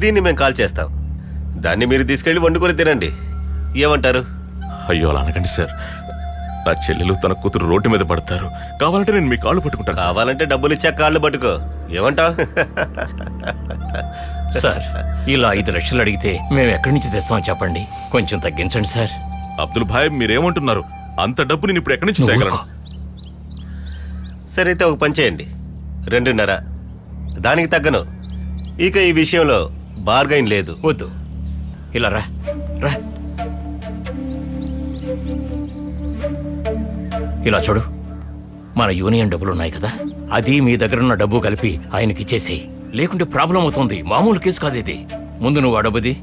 దీన్ని మేము కాల్ చేస్తాం. దాన్ని మీరు తీసుకెళ్లి వండుకొని తినండి. ఏమంటారు? అయ్యో అలా అనకండి సార్. నా చెల్లెలు తన కూతురు రోడ్డు మీద పడతారు. కావాలంటే నేను మీ కాళ్ళు పట్టుకుంటాను. కావాలంటే డబ్బులు ఇచ్చా కాళ్ళు పట్టుకో. ఏమంటావు? సార్ ఇలా 5 లక్షలు అడిగితే మేము ఎక్కడి నుంచి తెస్తామని చెప్పండి. కొంచెం తగ్గించండి సార్. అబ్దుల్ భాయ్ మీరేమంటున్నారు? అంత డబ్బు నేను ఇప్పుడు ఎక్కడి నుంచి తేగలను? సరైతే ఒక పని చేయండి, 2.5. దానికి తగ్గను. ఇక ఈ విషయంలో బార్గైన్ లేదు. వద్దు, ఇలా రా రా. ఇలా చూడు, మన యూనియన్ డబ్బులు ఉన్నాయి కదా, అది మీ దగ్గర ఉన్న డబ్బు కలిపి ఆయనకి ఇచ్చేసేయి. లేకుంటే ప్రాబ్లం అవుతుంది. మామూలు కేసు కాదు ఇది. ముందు నువ్వు ఆ డబ్బుది.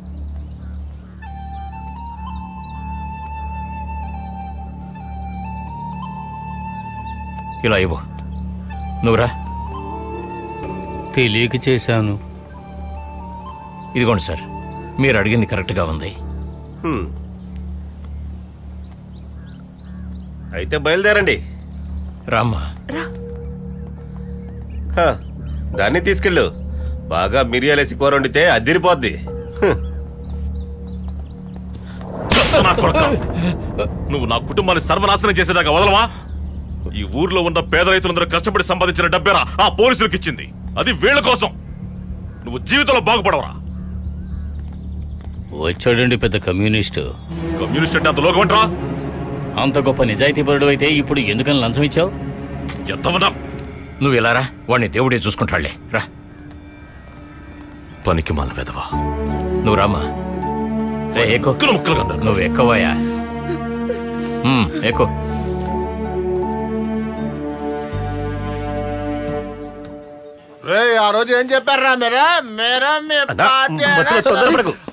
ఇలా ఇవ్వు. నువ్వురా. తెలియక చేశాను. ఇదిగోండి సార్, మీరు అడిగింది కరెక్ట్గా ఉంది. అయితే బయలుదేరండి. రామ్మా. దాన్ని తీసుకెళ్ళు. బాగా మిరియాలేసి కూర వండితే అదిరిపోద్ది. నువ్వు నా కుటుంబాన్ని సర్వనాశనం చేసేదాకా వదలవా? ఈ ఊర్లో ఉన్న పేద రైతులందరూ కష్టపడి సంపాదించిన డబ్బేరా ఆ పోలీసులకు ఇచ్చింది. అది వీళ్ల కోసం. నువ్వు జీవితంలో బాగుపడవరా? వచ్చాడండి పెద్ద కమ్యూనిస్టు. కమ్యూనిస్ట్ అంటే అంత లోకమంటరా? అంత గొప్ప నిజాయితీపరుడు అయితే ఇప్పుడు ఎందుకని లంచం ఇచ్చావు? నువ్వు ఇలా రా, వాడిని దేవుడే చూసుకుంటాడులే. రా. పనికి మన వెదవా. నువ్వు రామ్మా. ఎక్కువ నువ్వు ఎక్కువయా. ఎక్కువ. ఆ రోజు ఏం చెప్పారా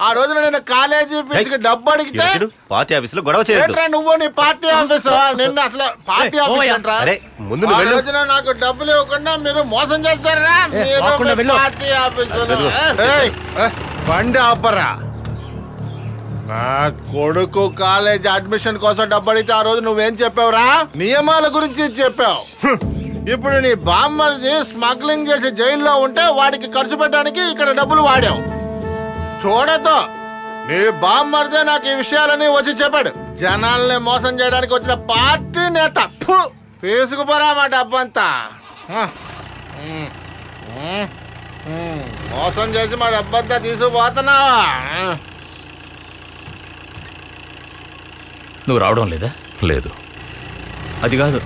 ఆ రోజు నేను కాలేజీ ఫీజుకి డబ్బు అడిగితే పార్టీ ఆఫీస్ లో గొడవ చేయొద్దు. నువ్వు నీ పార్టీ ఆఫీస్ నిన్న అసలు పార్టీ ఆఫీస్ రోజున నాకు డబ్బులు ఇవ్వకుండా మీరు మోసం చేస్తారా? పార్టీ ఆఫీస్ బండి ఆపరా. నా కొడుకు కాలేజ్ అడ్మిషన్ కోసం డబ్బు అడిగితే ఆ రోజు నువ్వేం చెప్పావురా? నియమాల గురించి చెప్పావు. ఇప్పుడు నీ బామ్మర్ది స్మగ్లింగ్ చేసి జైల్లో ఉంటే వాడికి ఖర్చు పెట్టడానికి ఇక్కడ డబ్బులు వాడావు. చూడతో నీ బామ్మర్దే నాకు ఈ విషయాలని వచ్చి చెప్పాడు. జనాల్ని మోసం చేయడానికి వచ్చిన పార్టీ నేత. తీసుకుపోరా మా డబ్బంతా. మోసం చేసి మా డబ్బంతా తీసుకుపోతున్నావా? నువ్వు రావడం లేదా? లేదు. అది కాదు,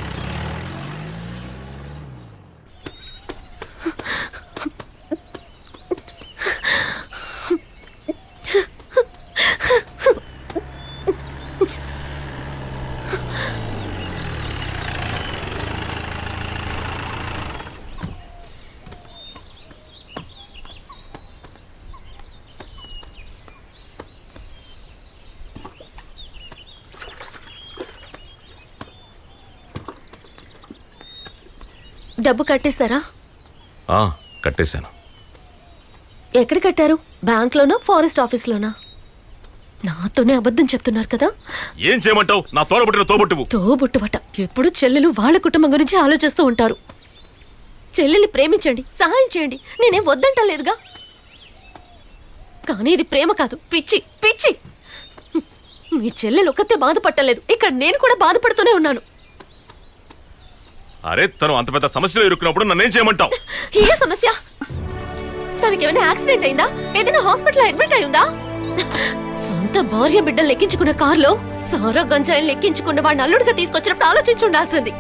డబ్బు కట్టేశారా? కట్టేశాను. ఎక్కడ కట్టారు? బ్యాంక్ లోనా, ఫారెస్ట్ ఆఫీస్ లోనా? నాతోనే అబద్ధం చెప్తున్నారు కదా. ఏం చేయమంటావు? నా తోడబుట్టిన తోబుట్టువు. తోబుట్టువట. ఎప్పుడు చెల్లెలు వాళ్ళ కుటుంబం గురించి ఆలోచిస్తూ ఉంటారు. చెల్లెల్ని ప్రేమించండి, సహాయం చేయండి, నేనేం వద్దంటలేదుగా. కానీ ఇది ప్రేమ కాదు, పిచ్చి పిచ్చి. మీ చెల్లెలు ఒక్కతే బాధపట్టలేదు, ఇక్కడ నేను కూడా బాధపడుతూనే ఉన్నాను. అరే తను అంత పెద్ద సమస్యలో ఇరుక్కున్నప్పుడు నన్నేం చేయమంటావు? ఏ సమస్య? తనకి ఏమైనా యాక్సిడెంట్ అయిందా? ఏదైనా హాస్పిటల్ అడ్మిట్ అయిందా? సొంత భార్య బిడ్డలు లెక్కించుకున్న కారులో సారా గంజాయిని లెక్కించుకున్న వాడిని అల్లుడిగా తీసుకొచ్చినప్పుడు ఆలోచించి ఉండాల్సింది.